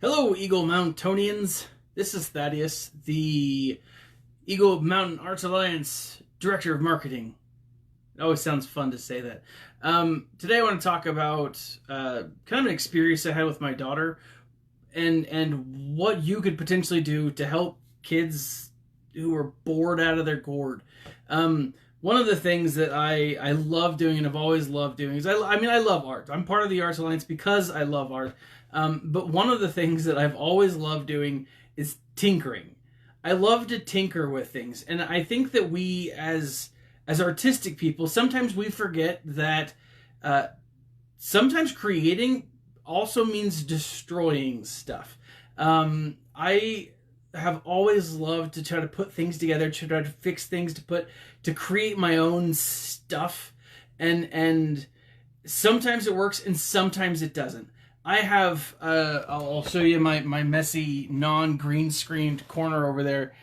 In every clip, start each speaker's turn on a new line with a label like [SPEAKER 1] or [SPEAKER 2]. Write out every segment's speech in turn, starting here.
[SPEAKER 1] Hello, Eagle Mountonians. This is Thaddeus, the Eagle Mountain Arts Alliance Director of Marketing. It always sounds fun to say that. Today I want to talk about kind of an experience I had with my daughter and what you could potentially do to help kids who are bored out of their gourd. One of the things that I love doing and have always loved doing is I love art. I'm part of the Arts Alliance because I love art. But one of the things that I've always loved doing is tinkering. I love to tinker with things, and I think that we as artistic people sometimes we forget that sometimes creating also means destroying stuff. I have always loved to try to put things together, to try to fix things, to create my own stuff, and sometimes it works and sometimes it doesn't. I have I'll show you my messy non-green screened corner over there.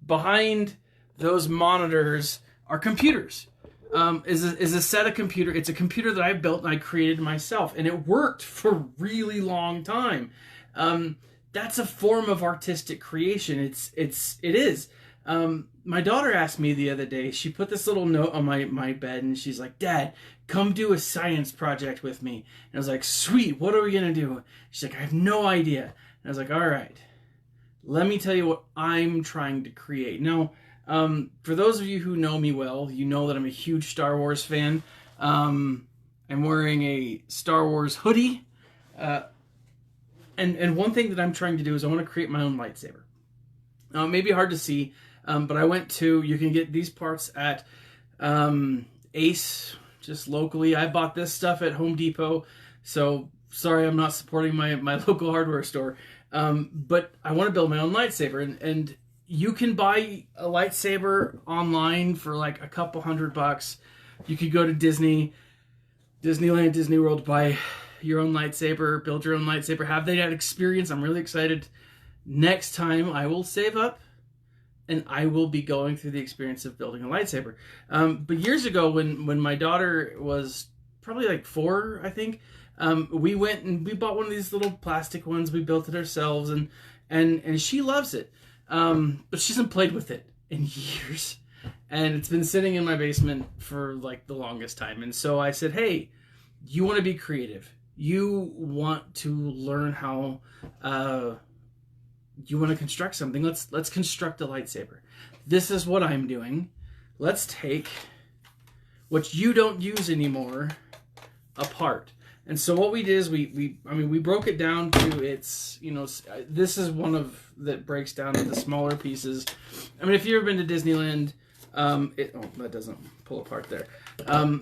[SPEAKER 1] Behind those monitors are computers. Is a set of computer. It's a computer that I built and I created myself, and it worked for a really long time. That's a form of artistic creation. It is. My daughter asked me the other day, she put this little note on my bed and she's like, "Dad, come do a science project with me." And I was like, "Sweet, what are we going to do?" She's like, "I have no idea." And I was like, "All right, let me tell you what I'm trying to create." Now, for those of you who know me well, you know that I'm a huge Star Wars fan. I'm wearing a Star Wars hoodie. And one thing that I'm trying to do is I want to create my own lightsaber. It may be hard to see, but I went to, you can get these parts at Ace, just locally. I bought this stuff at Home Depot, so sorry I'm not supporting my local hardware store. But I want to build my own lightsaber, and you can buy a lightsaber online for like a couple $100. You could go to Disneyland, Disney World, buy your own lightsaber, build your own lightsaber, have that experience. I'm really excited. Next time I will save up and I will be going through the experience of building a lightsaber. But years ago when my daughter was probably like 4, I think, we went and we bought one of these little plastic ones. We built it ourselves and she loves it. But she hasn't played with it in years. And it's been sitting in my basement for like the longest time. And so I said, "Hey, you want to be creative. You want to learn how you want to construct something. Let's construct a lightsaber. This is what I'm doing. Let's take what you don't use anymore apart." And so what we did is we broke it down to its, this is one of that breaks down into smaller pieces. I mean, if you've ever been to Disneyland, that doesn't pull apart there.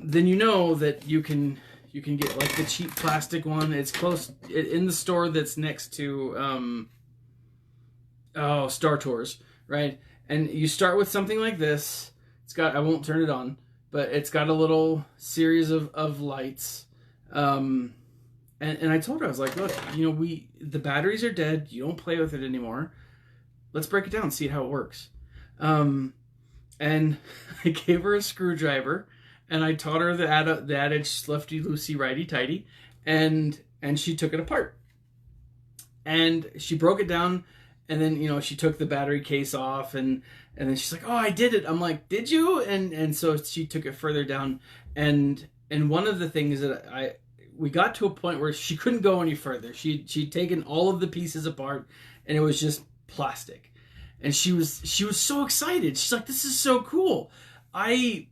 [SPEAKER 1] Then you know that you can get like the cheap plastic one. It's close in the store that's next to Star Tours, right? And you start with something like this. It's got, I won't turn it on, but it's got a little series of lights. And I told her, I was like, "Look, the batteries are dead. You don't play with it anymore. Let's break it down and see how it works." And I gave her a screwdriver. And I taught her the adage, lefty loosey, righty tighty, and she took it apart. And she broke it down, and then she took the battery case off, and then she's like, "Oh, I did it." I'm like, "Did you?" And so she took it further down, and one of the things that we got to a point where she couldn't go any further. She'd taken all of the pieces apart, and it was just plastic, and she was so excited. She's like, "This is so cool. I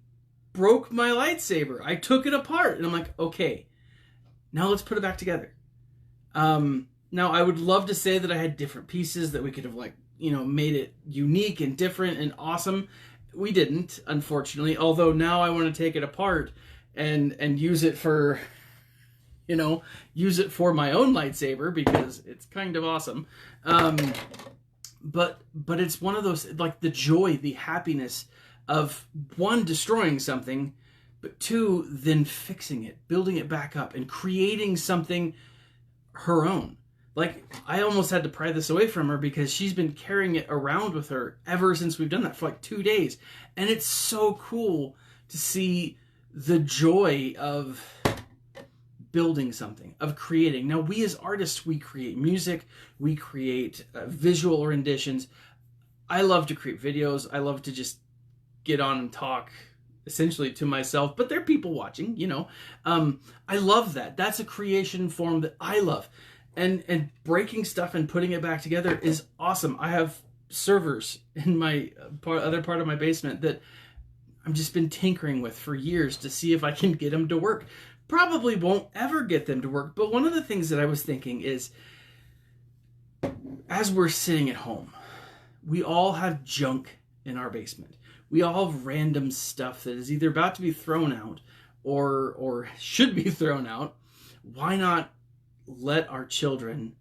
[SPEAKER 1] broke my lightsaber. I took it apart." And I'm like, "Okay, now let's put it back together." Now I would love to say that I had different pieces that we could have made it unique and different and awesome. We didn't, unfortunately, although now I want to take it apart and use it for my own lightsaber because it's kind of awesome. But it's one of those, like, the joy, the happiness of, one, destroying something, but two, then fixing it, building it back up, and creating something her own. Like, I almost had to pry this away from her because she's been carrying it around with her ever since we've done that for like 2 days. And it's so cool to see the joy of building something, of creating. Now, we as artists, we create music, we create visual renditions. I love to create videos. I love to just get on and talk essentially to myself, but there are people watching, you know. I love that. That's a creation form that I love. And breaking stuff and putting it back together is awesome. I have servers in my other part of my basement that I've just been tinkering with for years to see if I can get them to work. Probably won't ever get them to work, but one of the things that I was thinking is, as we're sitting at home, we all have junk in our basement. We all have random stuff that is either about to be thrown out or should be thrown out. Why not let our children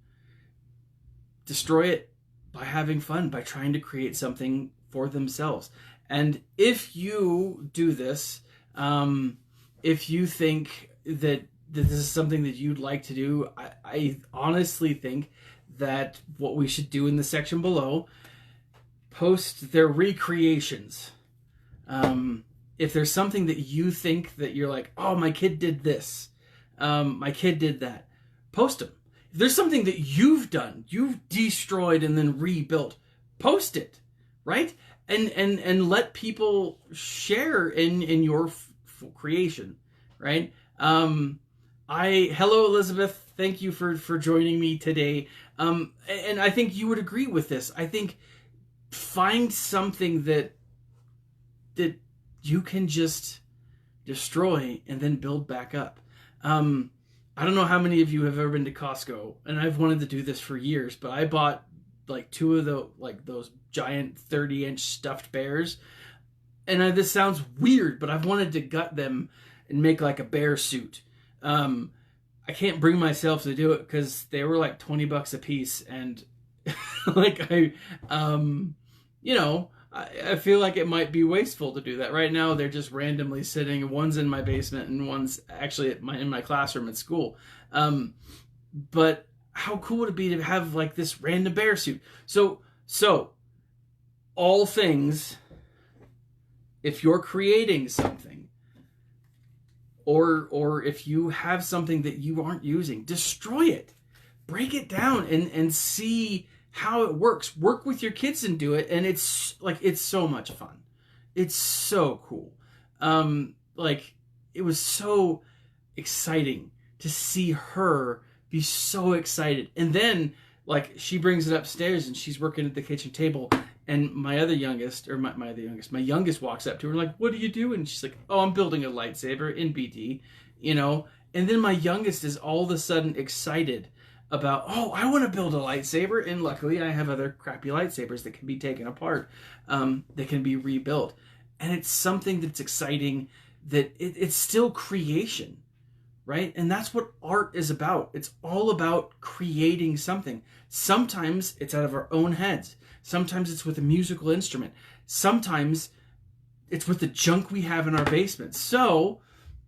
[SPEAKER 1] destroy it by having fun, by trying to create something for themselves? And if you do this, if you think that this is something that you'd like to do, I honestly think that what we should do in the section below, post their recreations. If there's something that you think that you're like, oh, my kid did this, my kid did that, post them. If there's something that you've done, you've destroyed and then rebuilt, post it, right? And let people share in your creation, right? Hello, Elizabeth. Thank you for joining me today. And I think you would agree with this. I think find something that you can just destroy and then build back up. I don't know how many of you have ever been to Costco, and I've wanted to do this for years, but I bought like 2 of those giant 30-inch stuffed bears. And this sounds weird, but I've wanted to gut them and make like a bear suit. I can't bring myself to do it because they were like $20 a piece, and like I feel like it might be wasteful to do that. Right now, they're just randomly sitting. One's in my basement, and one's actually in my classroom at school. But how cool would it be to have like this random bear suit? So all things, if you're creating something, or if you have something that you aren't using, destroy it, break it down, and see how it works. Work with your kids and do it, and it's so much fun. It's so cool. Like, it was so exciting to see her be so excited. And then, like, she brings it upstairs and she's working at the kitchen table, and my youngest walks up to her like, "What are you doing?" And she's like, "Oh, I'm building a lightsaber in BD," you know. And then my youngest is all of a sudden excited about, "Oh, I want to build a lightsaber." And luckily I have other crappy lightsabers that can be taken apart, that can be rebuilt. And it's something that's exciting, that it's still creation, right? And that's what art is about. It's all about creating something. Sometimes it's out of our own heads. Sometimes it's with a musical instrument. Sometimes it's with the junk we have in our basement. So,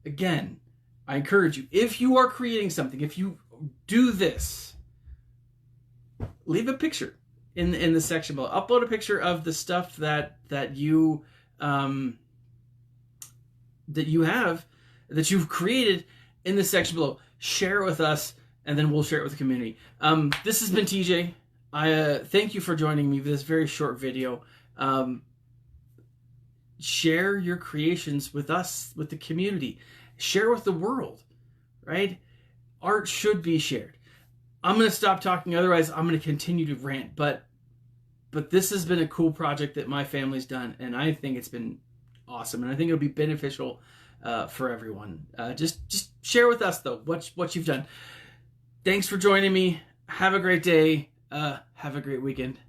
[SPEAKER 1] again, I encourage you, if you are creating something, if you do this, leave a picture in the section below. Upload a picture of the stuff that you've created in the section below. Share it with us, and then we'll share it with the community. This has been TJ. I thank you for joining me for this very short video. Share your creations with us, with the community. Share with the world, right? Art should be shared. I'm going to stop talking, otherwise I'm going to continue to rant. But this has been a cool project that my family's done, and I think it's been awesome, and I think it'll be beneficial for everyone. Just share with us, though, what you've done. Thanks for joining me. Have a great day. Have a great weekend.